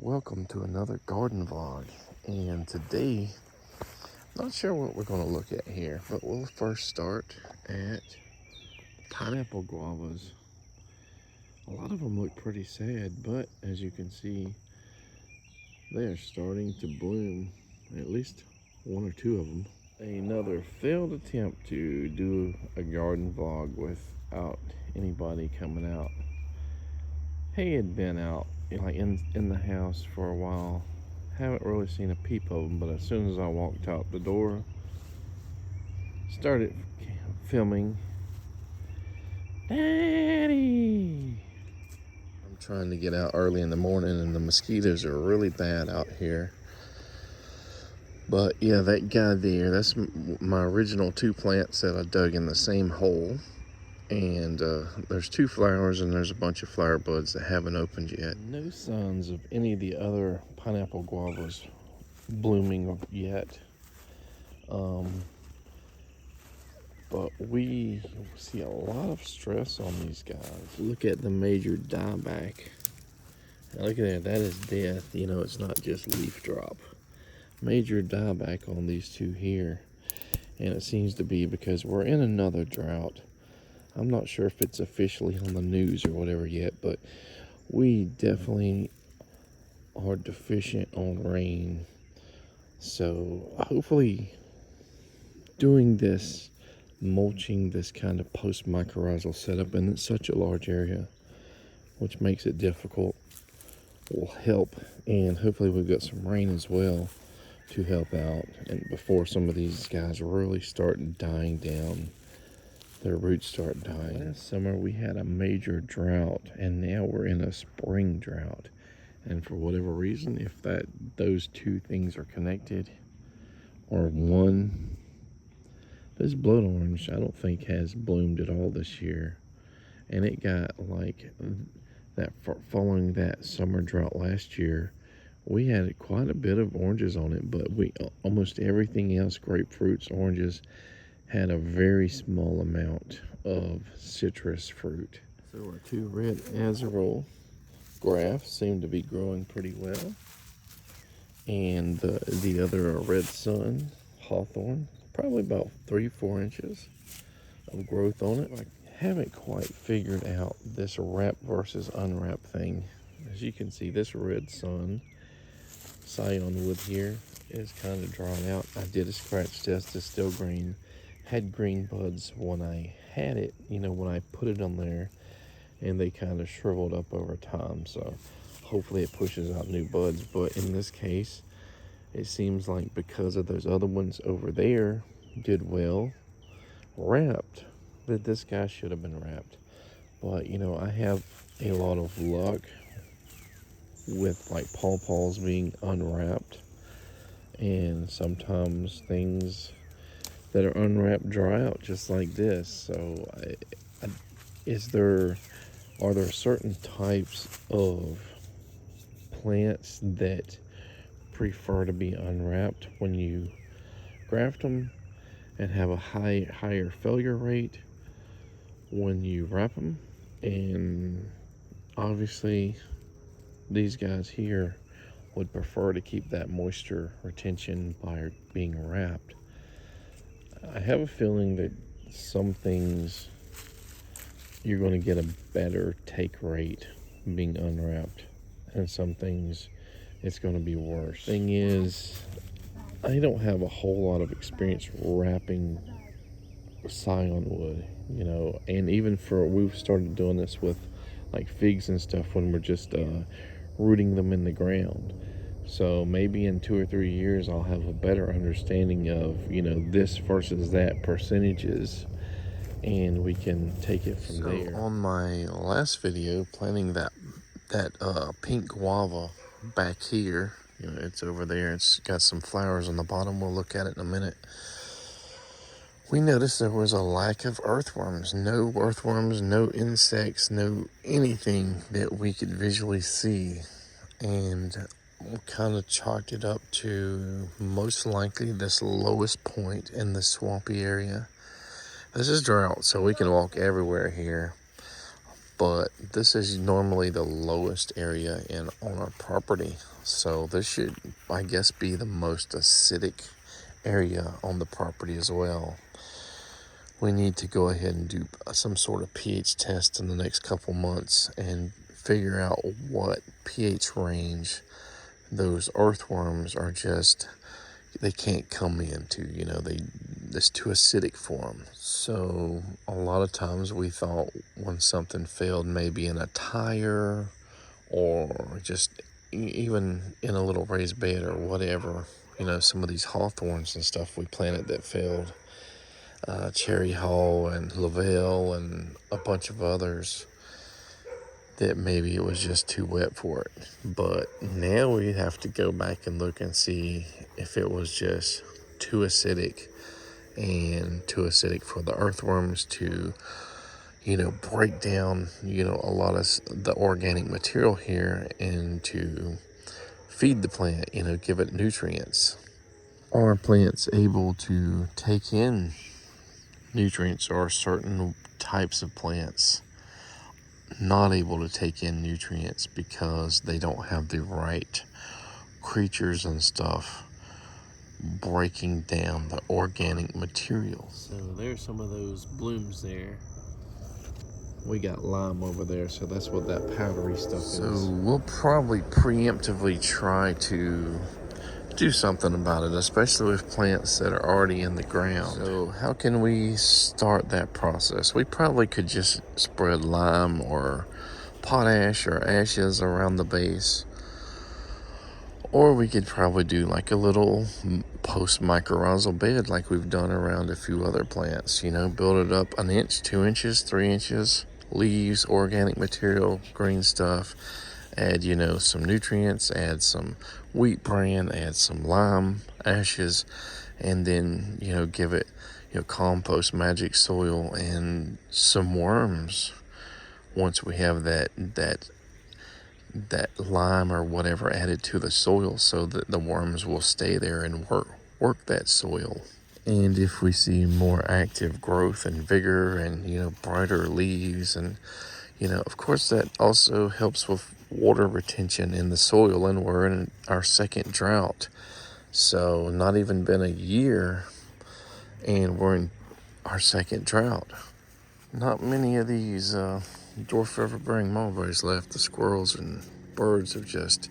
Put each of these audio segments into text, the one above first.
Welcome to another garden vlog, and today not sure what we're going to look at here, but we'll first start at pineapple guavas. A lot of them look pretty sad, but as you can see, they are starting to bloom, at least one or two of them. Another failed attempt to do a garden vlog without anybody coming out. He had been out like in the house for a while. Haven't really seen a peep of him, but as soon as I walked out the door, started filming. Daddy! I'm trying to get out early in the morning, and the mosquitoes are really bad out here. But yeah, that guy there, that's my original two plants that I dug in the same hole. And there's two flowers, and there's a bunch of flower buds that haven't opened yet. No signs of any of the other pineapple guavas blooming yet. But we see a lot of stress on these guys. Look at the major dieback. Now look at that is death. You know, it's not just leaf drop. Major dieback on these two here. And it seems to be because we're in another drought. I'm not sure if it's officially on the news or whatever yet, but we definitely are deficient on rain. So hopefully doing this, mulching this kind of post-mycorrhizal setup in such a large area, which makes it difficult, will help. And hopefully we've got some rain as well to help out, and before some of these guys really start dying down. Their roots start dying. Last summer we had a major drought, and now we're in a spring drought. And for whatever reason, if those two things are connected, or one, this blood orange I don't think has bloomed at all this year. And it got like that following that summer drought last year. We had quite a bit of oranges on it, but almost everything else, grapefruits, oranges, had a very small amount of citrus fruit. So our two red azarol grafts seem to be growing pretty well. And the other red sun hawthorn, probably about 3-4 inches of growth on it. I haven't quite figured out this wrap versus unwrap thing. As you can see, this red sun scion wood here is kind of drawn out. I did a scratch test, it's still green. Had green buds when I had it, you know, when I put it on there, and they kind of shriveled up over time. So hopefully it pushes out new buds. But in this case, it seems like because of those other ones over there did well wrapped, that this guy should have been wrapped. But you know, I have a lot of luck with like pawpaws being unwrapped, and sometimes things that are unwrapped dry out just like this. So are there certain types of plants that prefer to be unwrapped when you graft them, and have a higher failure rate when you wrap them? And obviously these guys here would prefer to keep that moisture retention by being wrapped. I have a feeling that some things you're going to get a better take rate being unwrapped, and some things it's going to be worse. Thing is, I don't have a whole lot of experience wrapping scion wood, you know, and even we've started doing this with like figs and stuff when we're just rooting them in the ground. So maybe in 2 or 3 years, I'll have a better understanding of, you know, this versus that percentages, and we can take it from there. On my last video, planting that pink guava back here, you know, it's over there. It's got some flowers on the bottom. We'll look at it in a minute. We noticed there was a lack of earthworms. No earthworms, no insects, no anything that we could visually see. And we kind of chalked it up to most likely this lowest point in the swampy area. This is drought, so we can walk everywhere here. but this is normally the lowest area on our property. So this should, I guess, be the most acidic area on the property as well. We need to go ahead and do some sort of pH test in the next couple months and figure out what pH range those earthworms are just, they can't come into, it's too acidic for them. So a lot of times we thought when something failed, maybe in a tire or just even in a little raised bed or whatever, some of these hawthorns and stuff we planted that failed, Cherry Hall and Lavelle and a bunch of others, that maybe it was just too wet for it. But now we have to go back and look and see if it was just too acidic, and too acidic for the earthworms to, break down, a lot of the organic material here and to feed the plant, give it nutrients. Are plants able to take in nutrients, or certain types of plants not able to take in nutrients because they don't have the right creatures and stuff breaking down the organic material? So there's some of those blooms there. We got lime over there, so that's what that powdery stuff is. So we'll probably preemptively try to do something about it, especially with plants that are already in the ground. So how can we start that process? We probably could just spread lime or potash or ashes around the base, or we could probably do like a little post mycorrhizal bed like we've done around a few other plants. Build it up 1 inch, 2 inches, 3 inches, leaves, organic material, green stuff, add some nutrients, add some wheat bran, add some lime ashes, and then give it compost, magic soil, and some worms. Once we have that lime or whatever added to the soil, so that the worms will stay there and work that soil. And if we see more active growth and vigor and brighter leaves, and of course that also helps with water retention in the soil. And we're in our second drought, so not even been a year and we're in our second drought. Not many of these dwarf river-bearing mulberries left. The squirrels and birds have just,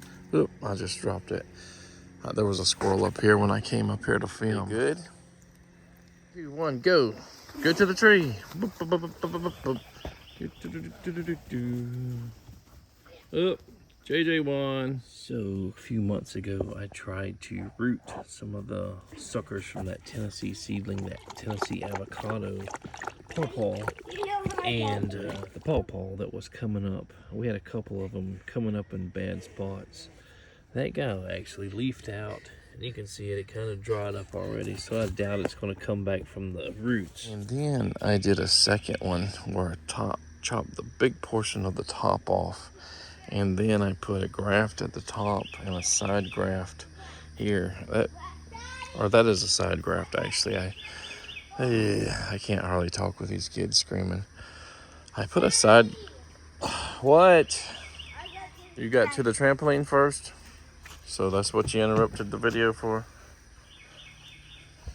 I just dropped it. There was a squirrel up here when I came up here to film. Good? 2, 1, go. Go to the tree. Boop, boop, boop, boop, boop, boop. Up, JJ won. So a few months ago, I tried to root some of the suckers from that Tennessee seedling, that Tennessee avocado pawpaw, and the pawpaw that was coming up. We had a couple of them coming up in bad spots. That guy actually leafed out, and you can see it kind of dried up already, so I doubt it's going to come back from the roots. And then I did a second one where I chopped the big portion of the top off, and then I put a graft at the top and a side graft here. That is a side graft, actually. I can't hardly talk with these kids screaming. I put a side... What? You got to the trampoline first? So that's what you interrupted the video for?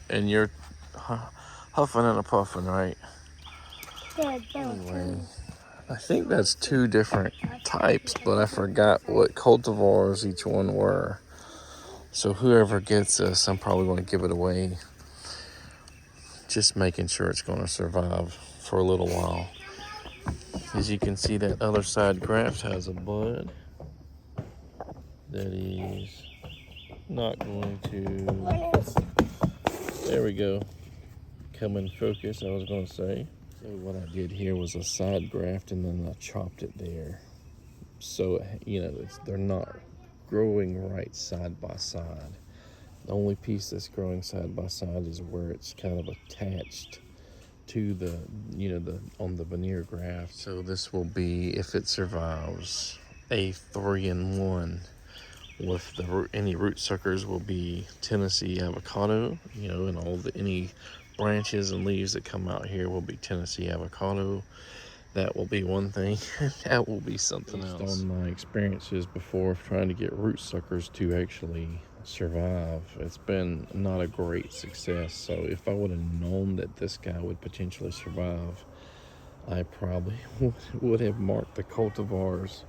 And you're huffing and a puffing, right? Anyway, I think that's 2 different types, but I forgot what cultivars each one were. So whoever gets this, I'm probably going to give it away. Just making sure it's going to survive for a little while. As you can see, that other side graft has a bud that is not going to... There we go. Come in focus, I was going to say. So what I did here was a side graft, and then I chopped it there. So, they're not growing right side by side. The only piece that's growing side by side is where it's kind of attached to the, on the veneer graft. So this will be, if it survives, a 3-in-1. With any root suckers will be Tennessee avocado, and any branches and leaves that come out here will be Tennessee avocado. That will be one thing. That will be something else. Based on my experiences before of trying to get root suckers to actually survive, it's been not a great success. So if I would have known that this guy would potentially survive, I probably would have marked the cultivars,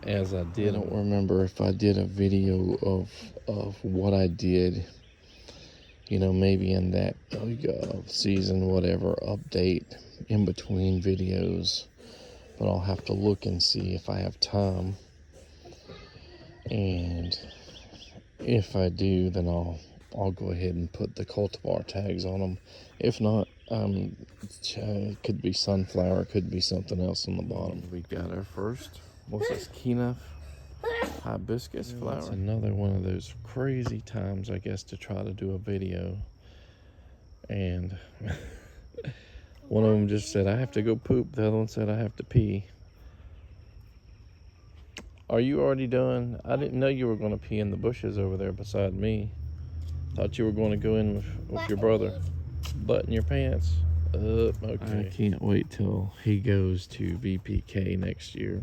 as I did. I don't remember if I did a video of what I did, maybe in that season, whatever, update in between videos. But I'll have to look and see if I have time. And if I do, then I'll go ahead and put the cultivar tags on them. If not, it could be sunflower, could be something else on the bottom. We got our first, what's this, Kina hibiscus flower. It's another one of those crazy times, I guess, to try to do a video. And one of them just said, I have to go poop. The other one said, I have to pee. Are you already done? I didn't know you were going to pee in the bushes over there beside me. Thought you were going to go in with your brother. Butt in your pants. Okay. I can't wait till he goes to VPK next year.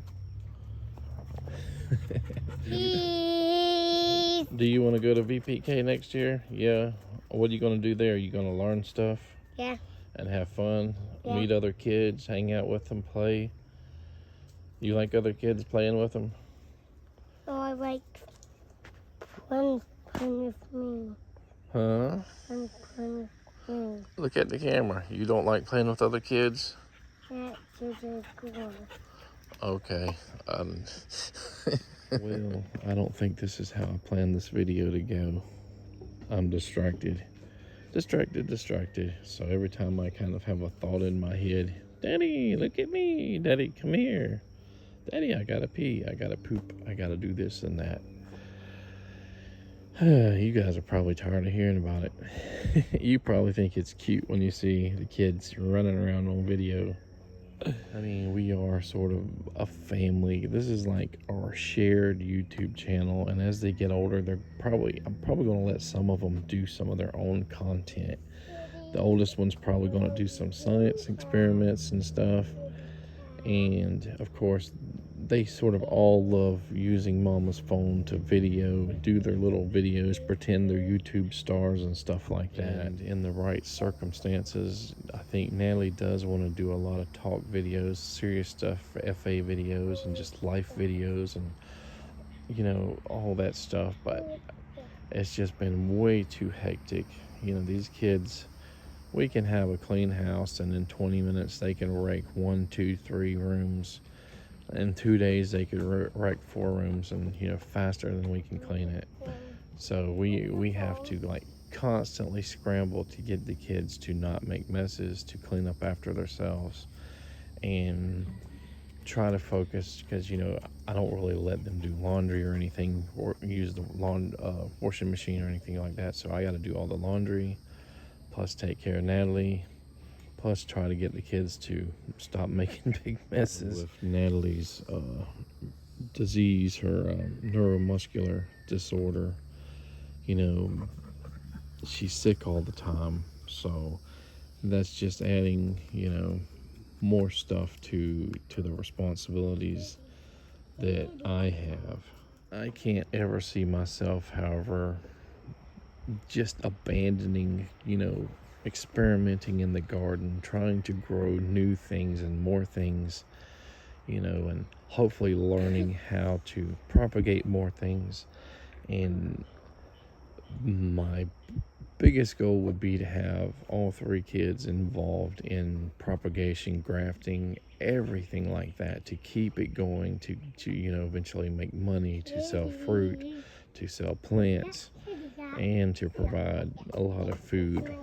Do you want to go to VPK next year? Yeah. What are you going to do there? Are you going to learn stuff? Yeah. And have fun? Yeah. Meet other kids? Hang out with them? Play? You like other kids playing with them? Oh, I like playing with me. Huh? I'm playing with me. Look at the camera. You don't like playing with other kids? That's a girl. Okay. Well, I don't think this is how I planned this video to go. I'm distracted. Distracted. So every time I kind of have a thought in my head, Daddy, look at me. Daddy, come here. Daddy, I gotta pee. I gotta poop. I gotta do this and that. You guys are probably tired of hearing about it. You probably think it's cute when you see the kids running around on video. I mean, we are sort of a family. This is like our shared YouTube channel, and as they get older, I'm probably going to let some of them do some of their own content. The oldest one's probably going to do some science experiments and stuff, and of course, they sort of all love using Mama's phone to do their little videos, pretend they're YouTube stars and stuff like that. And in the right circumstances, I think Natalie does want to do a lot of talk videos, serious stuff, FA videos, and just life videos, and all that stuff. But it's just been way too hectic. These kids, we can have a clean house, and in 20 minutes they can rake 1, 2, 3 rooms. In 2 days they could wreck 4 rooms, and faster than we can clean it. So we have to constantly scramble to get the kids to not make messes, to clean up after themselves, and try to focus, because I don't really let them do laundry or anything, or use the washing machine or anything like that. So I got to do all the laundry, plus take care of Natalie, plus try to get the kids to stop making big messes. With Natalie's disease, her neuromuscular disorder, she's sick all the time. So that's just adding, more stuff to the responsibilities that I have. I can't ever see myself, however, just abandoning, experimenting in the garden, trying to grow new things and more things, and hopefully learning how to propagate more things. And my biggest goal would be to have all 3 kids involved in propagation, grafting, everything like that, to keep it going, to eventually make money, to sell fruit, to sell plants, and to provide a lot of food,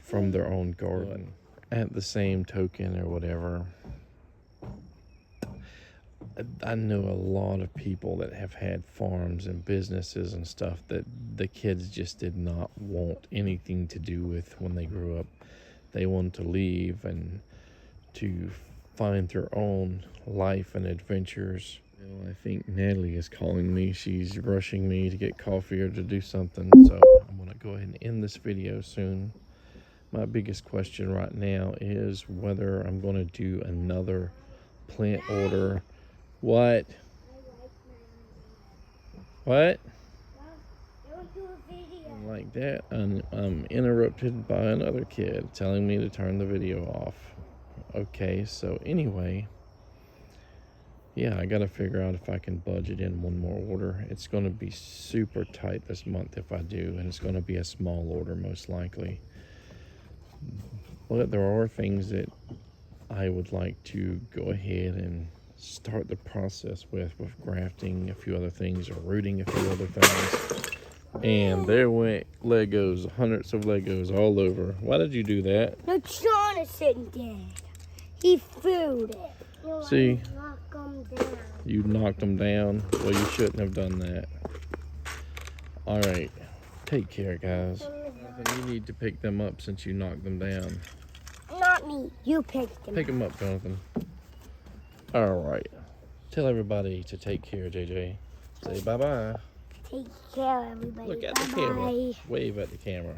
from their own garden. At the same token, or whatever, I know a lot of people that have had farms and businesses and stuff that the kids just did not want anything to do with when they grew up. They wanted to leave and to find their own life and adventures. I think Natalie is calling me. She's rushing me to get coffee or to do something. So I'm going to go ahead and end this video soon. My biggest question right now is whether I'm going to do another plant order. What? What? Don't do a video. Like that, and I'm interrupted by another kid telling me to turn the video off. Okay, so anyway, yeah, I gotta figure out if I can budget in one more order. It's gonna be super tight this month if I do, and it's gonna be a small order most likely. But there are things that I would like to go ahead and start the process with grafting a few other things or rooting a few other things. And there went Legos, hundreds of Legos all over. Why did you do that? No, Jonathan did. He threw it. No, See? I knocked him down. You knocked them down. Well, you shouldn't have done that. All right. Take care, guys. You need to pick them up since you knocked them down. Not me. You picked him. Pick them up, Jonathan. All right. Tell everybody to take care, JJ. Say bye-bye. Take care, everybody. Look at Bye-bye. the camera. Wave at the camera.